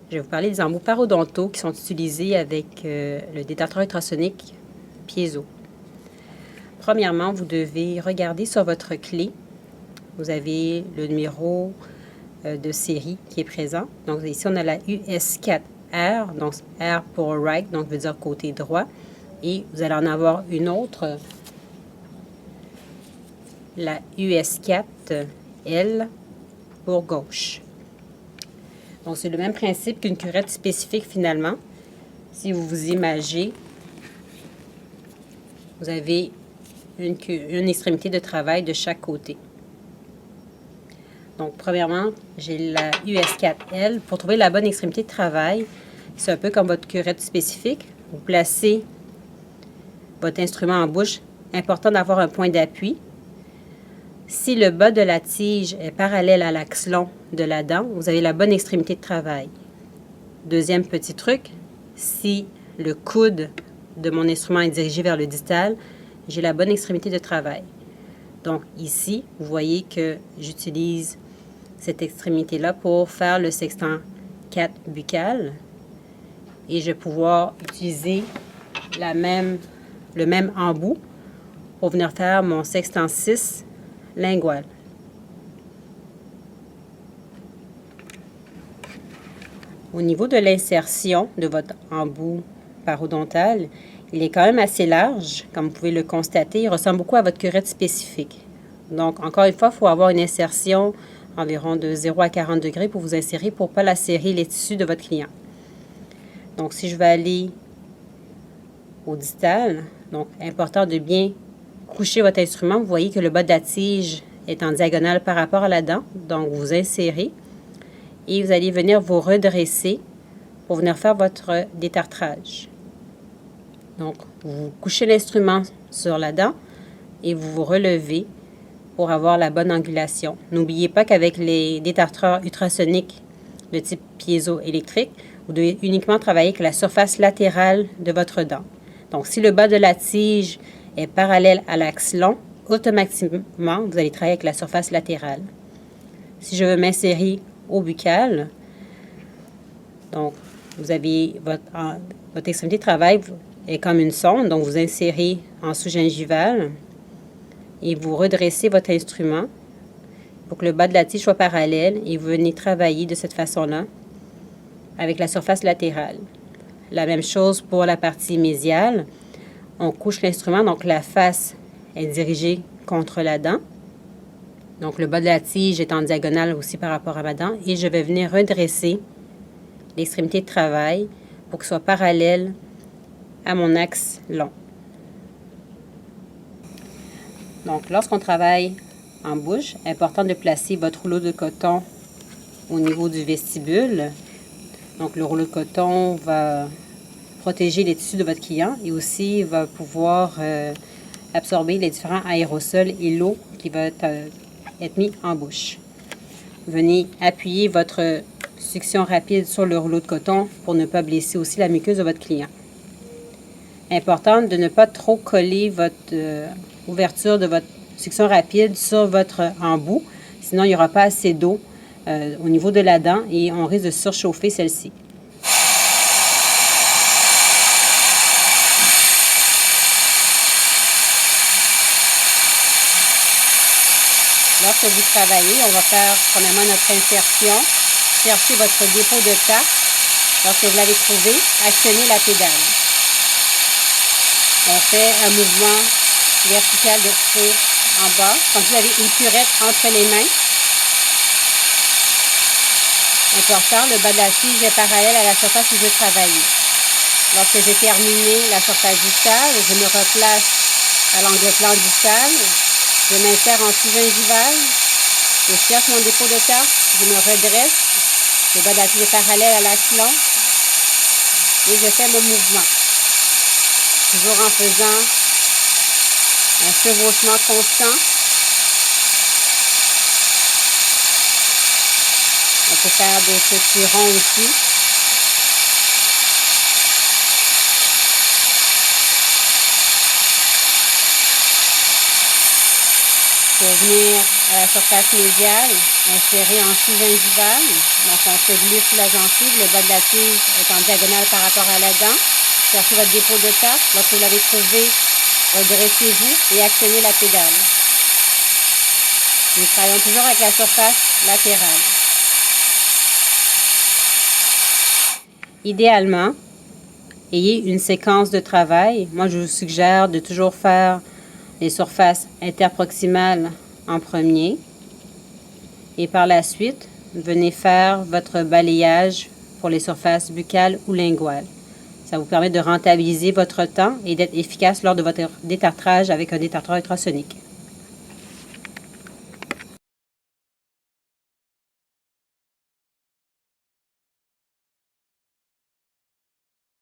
Je vais vous parler des embouts parodontaux qui sont utilisés avec le détecteur ultrasonique piezo. Premièrement, vous devez regarder sur votre clé. Vous avez le numéro de série qui est présent. Donc ici, on a la US4R, donc R pour right, donc veut dire côté droit. Et vous allez en avoir une autre, la US4L pour gauche. Donc c'est le même principe qu'une curette spécifique finalement. Si vous vous imagez, vous avez une extrémité de travail de chaque côté. Donc, premièrement, j'ai la US4L. Pour trouver la bonne extrémité de travail, c'est un peu comme votre curette spécifique. Vous placez votre instrument en bouche. Important d'avoir un point d'appui. Si le bas de la tige est parallèle à l'axe long de la dent, vous avez la bonne extrémité de travail. Deuxième petit truc, si le coude de mon instrument est dirigé vers le distal, j'ai la bonne extrémité de travail. Donc ici, vous voyez que j'utilise cette extrémité-là pour faire le sextant 4 buccal. Et je vais pouvoir utiliser le même embout pour venir faire mon sextant 6 lingual. Au niveau de l'insertion de votre embout parodontal, il est quand même assez large, comme vous pouvez le constater. Il ressemble beaucoup à votre curette spécifique. Donc, encore une fois, il faut avoir une insertion environ de 0 à 40 degrés pour vous insérer pour ne pas lacérer les tissus de votre client. Donc, si je vais aller au distal, donc, important de bien coucher votre instrument. Vous voyez que le bas de la tige est en diagonale par rapport à la dent. Donc, vous insérez et vous allez venir vous redresser pour venir faire votre détartrage. Donc, vous couchez l'instrument sur la dent et vous vous relevez pour avoir la bonne angulation. N'oubliez pas qu'avec les détartreurs ultrasoniques de type piézoélectrique, vous devez uniquement travailler avec la surface latérale de votre dent. Donc, si le bas de la tige est parallèle à l'axe long, automatiquement, vous allez travailler avec la surface latérale. Si je veux m'insérer au buccal, donc, vous avez votre extrémité de travail est comme une sonde, donc vous insérez en sous-gingival et vous redressez votre instrument pour que le bas de la tige soit parallèle et vous venez travailler de cette façon-là avec la surface latérale. La même chose pour la partie mésiale. On couche l'instrument, donc la face est dirigée contre la dent. Donc le bas de la tige est en diagonale aussi par rapport à ma dent et je vais venir redresser l'extrémité de travail pour qu'il soit parallèle à mon axe long. Donc, lorsqu'on travaille en bouche, important de placer votre rouleau de coton au niveau du vestibule. Donc, le rouleau de coton va protéger les tissus de votre client et aussi va pouvoir absorber les différents aérosols et l'eau qui va être mis en bouche. Venez appuyer votre succion rapide sur le rouleau de coton pour ne pas blesser aussi la muqueuse de votre client. Important de ne pas trop coller votre ouverture de votre succion rapide sur votre embout, sinon il n'y aura pas assez d'eau au niveau de la dent et on risque de surchauffer celle-ci. Lorsque vous travaillez, on va faire premièrement notre insertion, chercher votre dépôt de tarte. Lorsque vous l'avez trouvé, actionnez la pédale. On fait un mouvement vertical de haut en bas. Quand vous avez une curette entre les mains, important, le bas de la tige est parallèle à la surface où je vais travailler. Lorsque j'ai terminé la surface distale, je me replace à l'angle plan distal. Je m'insère en sous-gingival. Je cherche mon dépôt de tarte. Je me redresse. Le bas de la tige est parallèle à l'axe long. Et je fais mon mouvement. Toujours en faisant un chevauchement constant. On peut faire des petits ronds aussi. Pour venir à la surface médiale, insérer en sous gingival. Donc, on se glisse sous la gencive. Le bas de la tige est en diagonale par rapport à la dent. Cherchez votre dépôt de tarte. Lorsque vous l'avez trouvé, redressez-vous et actionnez la pédale. Nous travaillons toujours avec la surface latérale. Idéalement, ayez une séquence de travail. Moi, je vous suggère de toujours faire les surfaces interproximales en premier. Et par la suite, venez faire votre balayage pour les surfaces buccales ou linguales. Ça vous permet de rentabiliser votre temps et d'être efficace lors de votre détartrage avec un détartreur ultrasonique.